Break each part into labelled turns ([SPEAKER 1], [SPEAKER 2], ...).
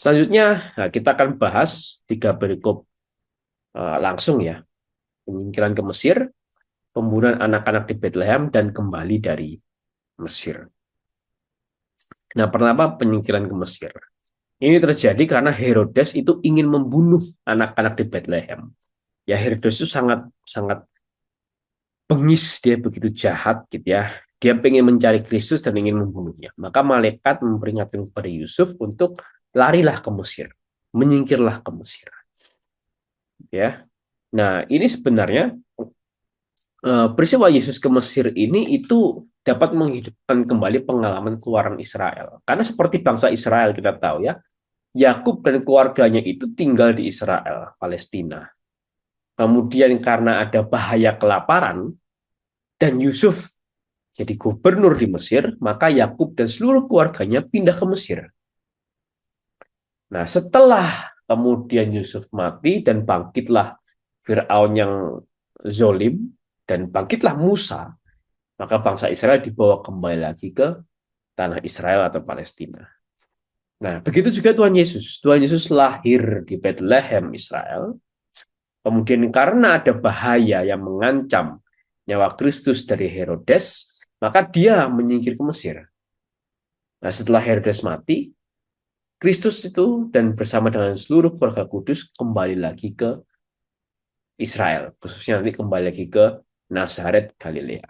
[SPEAKER 1] Selanjutnya, nah, kita akan bahas 3 perikop langsung ya. Penyingkiran ke Mesir, pembunuhan anak-anak di Bethlehem, dan kembali dari Mesir. Nah, pertama penyingkiran ke Mesir. Ini terjadi karena Herodes itu ingin membunuh anak-anak di Bethlehem. Ya, Herodes itu sangat sangat bengis, dia begitu jahat gitu ya. Dia pengen mencari Kristus dan ingin membunuhnya. Maka malaikat memperingatkan kepada Yusuf untuk larilah ke Mesir, menyingkirlah ke Mesir. Ya, nah ini sebenarnya peristiwa Yesus ke Mesir ini itu dapat menghidupkan kembali pengalaman keluaran Israel. Karena seperti bangsa Israel kita tahu ya, Yakub dan keluarganya itu tinggal di Israel, Palestina. Kemudian karena ada bahaya kelaparan dan Yusuf jadi gubernur di Mesir, maka Yakub dan seluruh keluarganya pindah ke Mesir. Nah, setelah kemudian Yusuf mati dan bangkitlah Firaun yang zolim dan bangkitlah Musa, maka bangsa Israel dibawa kembali lagi ke tanah Israel atau Palestina. Nah, begitu juga Tuhan Yesus. Tuhan Yesus lahir di Bethlehem, Israel. Kemudian karena ada bahaya yang mengancam nyawa Kristus dari Herodes, maka dia menyingkir ke Mesir. Nah, setelah Herodes mati, Kristus itu dan bersama dengan seluruh keluarga kudus kembali lagi ke Israel, khususnya nanti kembali lagi ke Nazaret, Galilea.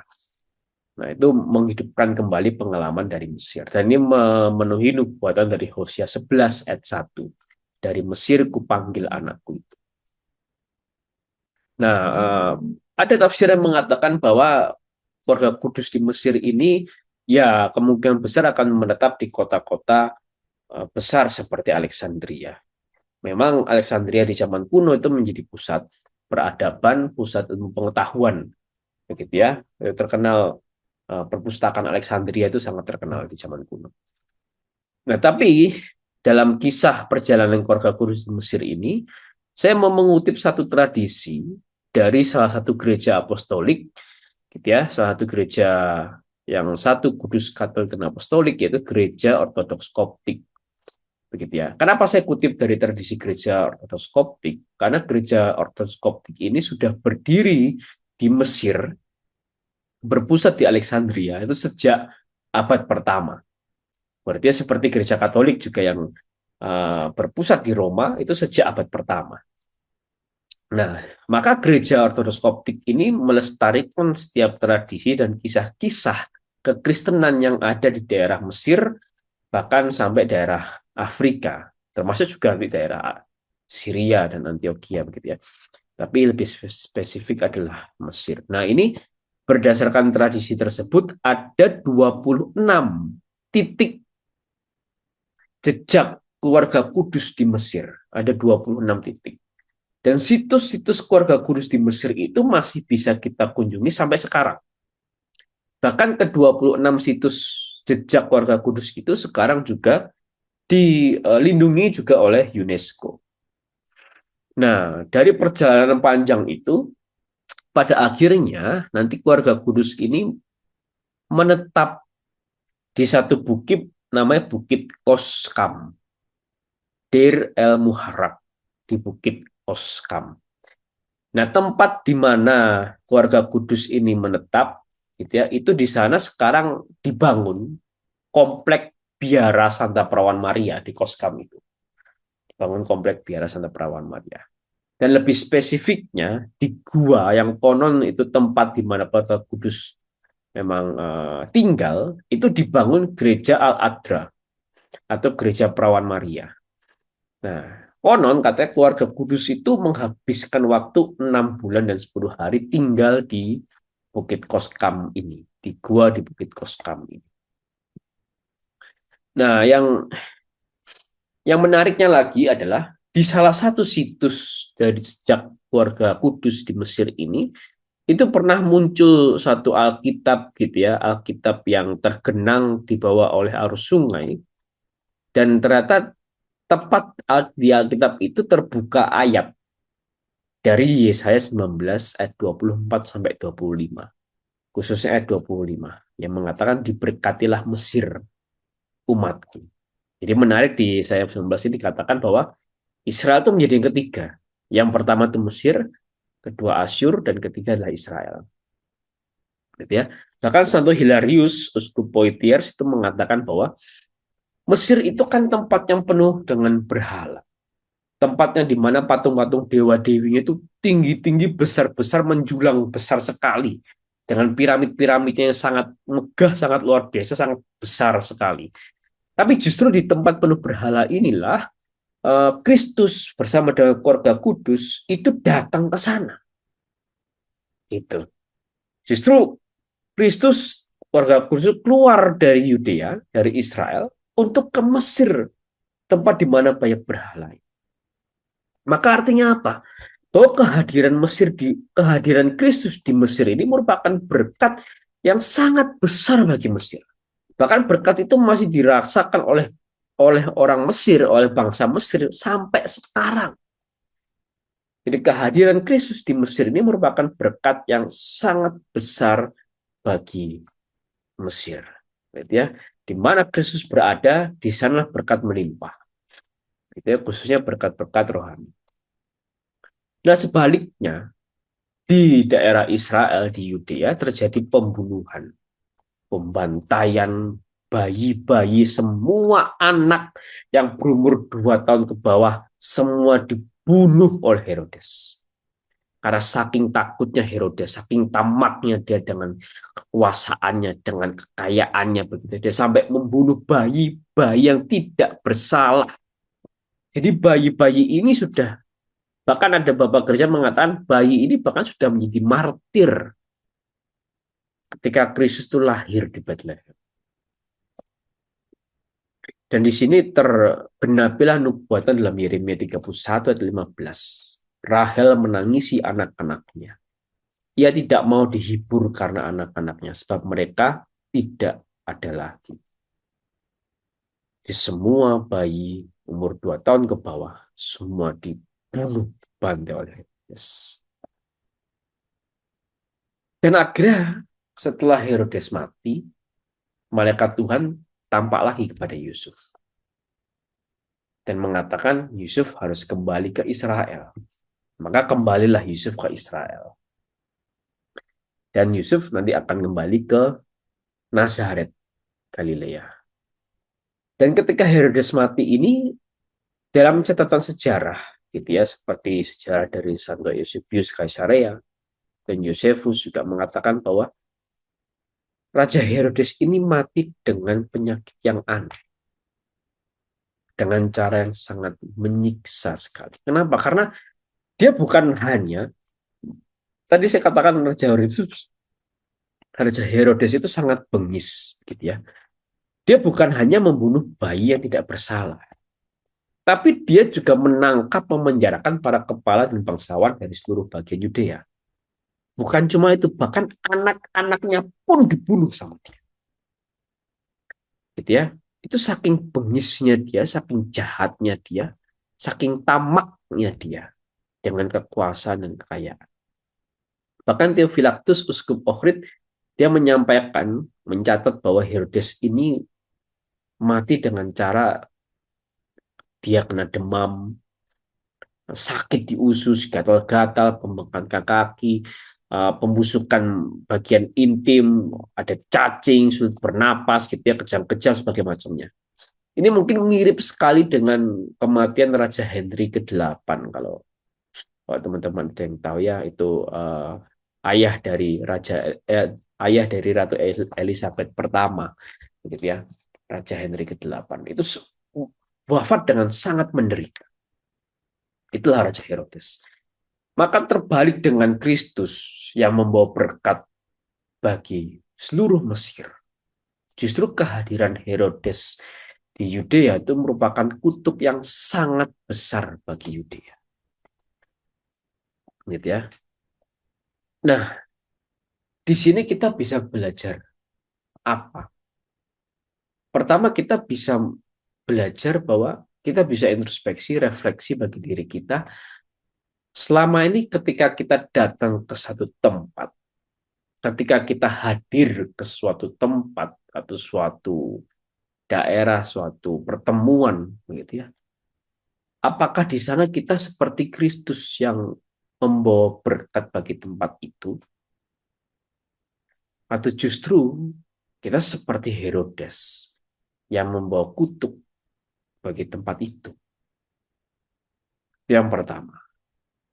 [SPEAKER 1] Nah, itu menghidupkan kembali pengalaman dari Mesir. Dan ini memenuhi nubuatan dari Hosea 11 ayat 1. Dari Mesir kupanggil anakku itu. Nah, ada tafsir yang mengatakan bahwa keluarga kudus di Mesir ini ya kemungkinan besar akan menetap di kota-kota besar seperti Alexandria. Memang Alexandria di zaman kuno itu menjadi pusat peradaban, pusat ilmu pengetahuan, begitu ya. Terkenal perpustakaan Alexandria itu sangat terkenal di zaman kuno. Nah, tapi dalam kisah perjalanan keluarga kudus di Mesir ini, saya mau mengutip satu tradisi dari salah satu gereja apostolik, gitu ya, salah satu gereja yang satu kudus Katolik dan Apostolik, yaitu gereja Ortodoks Koptik, begitu ya. Kenapa saya kutip dari tradisi gereja Ortodoks Koptik? Karena gereja Ortodoks Koptik ini sudah berdiri di Mesir, berpusat di Alexandria itu sejak abad pertama. Berarti seperti gereja Katolik juga yang berpusat di Roma itu sejak abad pertama. Nah, maka gereja Ortodoks Koptik ini melestarikan setiap tradisi dan kisah-kisah kekristenan yang ada di daerah Mesir, bahkan sampai daerah Afrika, termasuk juga di daerah Syria dan Antioquia begitu ya. Tapi lebih spesifik adalah Mesir. Nah, ini berdasarkan tradisi tersebut ada 26 titik jejak keluarga Kudus di Mesir. Ada 26 titik. Dan situs-situs keluarga Kudus di Mesir itu masih bisa kita kunjungi sampai sekarang. Bahkan ke 26 situs jejak keluarga Kudus itu sekarang juga dilindungi juga oleh UNESCO. Nah, dari perjalanan panjang itu, pada akhirnya nanti keluarga Kudus ini menetap di satu bukit namanya Bukit Koskam, Deir el Muharraq, di Bukit Koskam. Nah, tempat di mana keluarga Kudus ini menetap, gitu ya, itu di sana sekarang dibangun komplek Biara Santa Perawan Maria di Koskam itu. Dibangun komplek Biara Santa Perawan Maria. Dan lebih spesifiknya di gua yang konon itu tempat di mana keluarga Kudus memang tinggal, itu dibangun gereja Al-Adra atau gereja Perawan Maria. Nah, konon katanya keluarga Kudus itu menghabiskan waktu 6 bulan dan 10 hari tinggal di Bukit Koskam ini, di gua di Bukit Koskam ini. Nah, yang menariknya lagi adalah di salah satu situs dari sejak keluarga Kudus di Mesir ini, itu pernah muncul satu Alkitab gitu ya, Alkitab yang tergenang dibawa oleh arus sungai, dan ternyata tepat di Alkitab itu terbuka ayat dari Yesaya 19 ayat 24 sampai 25. Khususnya ayat 25 yang mengatakan diberkatilah Mesir umatku. Jadi menarik di Yesaya 19 ini dikatakan bahwa Israel itu menjadi yang ketiga. Yang pertama itu Mesir, kedua Asyur, dan ketiga adalah Israel. Gitu ya. Bahkan Santo Hilarius, Uskup Poitiers itu mengatakan bahwa Mesir itu kan tempat yang penuh dengan berhala. Tempatnya di mana patung-patung dewa-dewinya itu tinggi-tinggi, besar-besar, menjulang besar sekali. Dengan piramid-piramidnya yang sangat megah, sangat luar biasa, sangat besar sekali. Tapi justru di tempat penuh berhala inilah Kristus bersama dengan keluarga kudus itu datang ke sana. Itu. Justru Kristus keluarga kudus keluar dari Yudea, dari Israel untuk ke Mesir, tempat di mana banyak berhala. Maka artinya apa? Bahwa kehadiran Kristus di Mesir ini merupakan berkat yang sangat besar bagi Mesir. Bahkan berkat itu masih dirasakan oleh orang Mesir, oleh bangsa Mesir sampai sekarang. Jadi kehadiran Kristus di Mesir ini merupakan berkat yang sangat besar bagi Mesir. Gitu ya. Di mana Kristus berada, di sana berkat melimpah. Gitu ya, khususnya berkat-berkat rohani. Nah, sebaliknya, di daerah Israel, di Yudea, terjadi pembunuhan, pembantaian bayi-bayi, semua anak yang berumur 2 tahun ke bawah, semua dibunuh oleh Herodes. Karena saking takutnya Herodes, saking tamaknya dia dengan kekuasaannya, dengan kekayaannya, begitu dia sampai membunuh bayi-bayi yang tidak bersalah. Jadi bayi-bayi ini sudah, bahkan ada bapak gereja mengatakan bayi ini bahkan sudah menjadi martir ketika Kristus itu lahir di Bethlehem. Dan di sini tergenapilah nubuatan dalam Yeremia 31 ayat 15. Rahel menangisi anak-anaknya. Ia tidak mau dihibur karena anak-anaknya, sebab mereka tidak ada lagi. Di semua bayi umur 2 tahun ke bawah, semua dibunuh, dibantai oleh Herodes. Dan akhirnya setelah Herodes mati, malaikat Tuhan tampak lagi kepada Yusuf. Dan mengatakan Yusuf harus kembali ke Israel. Maka kembalilah Yusuf ke Israel. Dan Yusuf nanti akan kembali ke Nazaret, Galilea. Dan ketika Herodes mati ini, dalam catatan sejarah, gitu ya, seperti sejarah dari Santo Eusebius Caesarea dan Josephus juga mengatakan bahwa Raja Herodes ini mati dengan penyakit yang aneh, dengan cara yang sangat menyiksa sekali. Kenapa? Karena dia bukan hanya, tadi saya katakan Raja Herodes itu sangat bengis, gitu ya. Dia bukan hanya membunuh bayi yang tidak bersalah, tapi dia juga menangkap, memenjarakan para kepala dan bangsawan dari seluruh bagian Yudea. Bukan cuma itu, bahkan anak-anaknya pun dibunuh sama dia. Gitu ya. Itu saking bengisnya dia, saking jahatnya dia, saking tamaknya dia dengan kekuasaan dan kekayaan. Bahkan Theophylactus, uskup Ohrid, dia menyampaikan, mencatat bahwa Herodes ini mati dengan cara dia kena demam, sakit di usus, gatal-gatal, pembengkakan kaki, pembusukan bagian intim, ada cacing, sulit bernapas, gitu ya, kejang-kejang, sebagai macamnya. Ini mungkin mirip sekali dengan kematian Raja Henry ke-8, kalau teman-teman ada yang tahu ya, itu ayah dari ayah dari Ratu Elizabeth pertama, gitu ya, Raja Henry ke-8. Itu wafat dengan sangat menderita. Itulah Raja Herodes. Maka terbalik dengan Kristus yang membawa berkat bagi seluruh Mesir. Justru kehadiran Herodes di Yudea itu merupakan kutuk yang sangat besar bagi Yudea. Gitu ya. Nah, di sini kita bisa belajar apa? Pertama, kita bisa belajar bahwa kita bisa introspeksi, refleksi bagi diri kita. Selama ini ketika kita datang ke satu tempat, ketika kita hadir ke suatu tempat atau suatu daerah, suatu pertemuan, begitu ya. Apakah di sana kita seperti Kristus yang membawa berkat bagi tempat itu, atau justru kita seperti Herodes yang membawa kutuk bagi tempat itu? Yang pertama.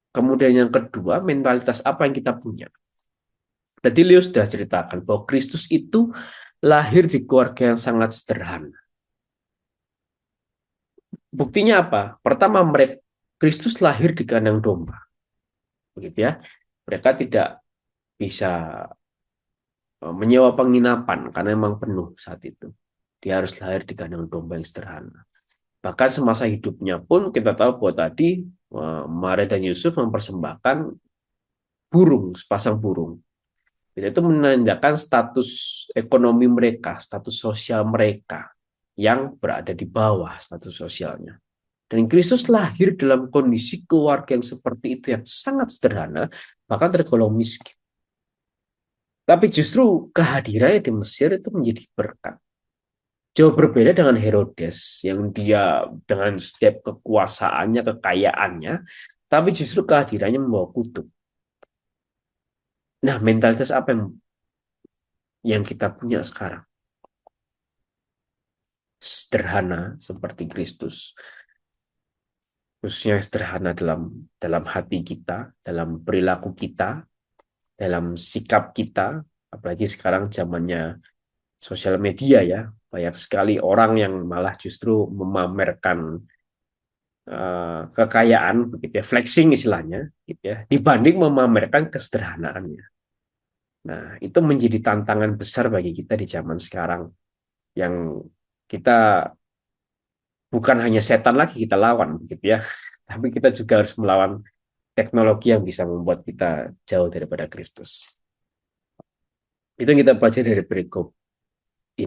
[SPEAKER 1] Kemudian yang kedua, mentalitas apa yang kita punya? Tadi Leo sudah ceritakan bahwa Kristus itu lahir di keluarga yang sangat sederhana. Buktinya apa? Pertama, mereka Kristus lahir di kandang domba, begitu ya. Mereka tidak bisa menyewa penginapan karena memang penuh saat itu. Dia harus lahir di kandang domba yang sederhana. Bahkan semasa hidupnya pun kita tahu bahwa tadi Maria dan Yusuf mempersembahkan burung, sepasang burung. Itu menandakan status ekonomi mereka, status sosial mereka yang berada di bawah status sosialnya. Dan Kristus lahir dalam kondisi keluarga yang seperti itu, yang sangat sederhana, bahkan tergolong miskin. Tapi justru kehadirannya di Mesir itu menjadi berkat. Jauh berbeda dengan Herodes, yang dia dengan setiap kekuasaannya, kekayaannya, tapi justru kehadirannya membawa kutuk. Nah, mentalitas apa yang kita punya sekarang? Sederhana seperti Kristus, khususnya sederhana dalam hati kita, dalam perilaku kita, dalam sikap kita, apalagi sekarang zamannya sosial media ya, banyak sekali orang yang malah justru memamerkan kekayaan, begitu ya, flexing istilahnya, gitu ya, dibanding memamerkan kesederhanaannya. Nah, itu menjadi tantangan besar bagi kita di zaman sekarang, yang kita bukan hanya setan lagi kita lawan, begitu ya, tapi kita juga harus melawan teknologi yang bisa membuat kita jauh daripada Kristus. Itu yang kita pelajari dari perikop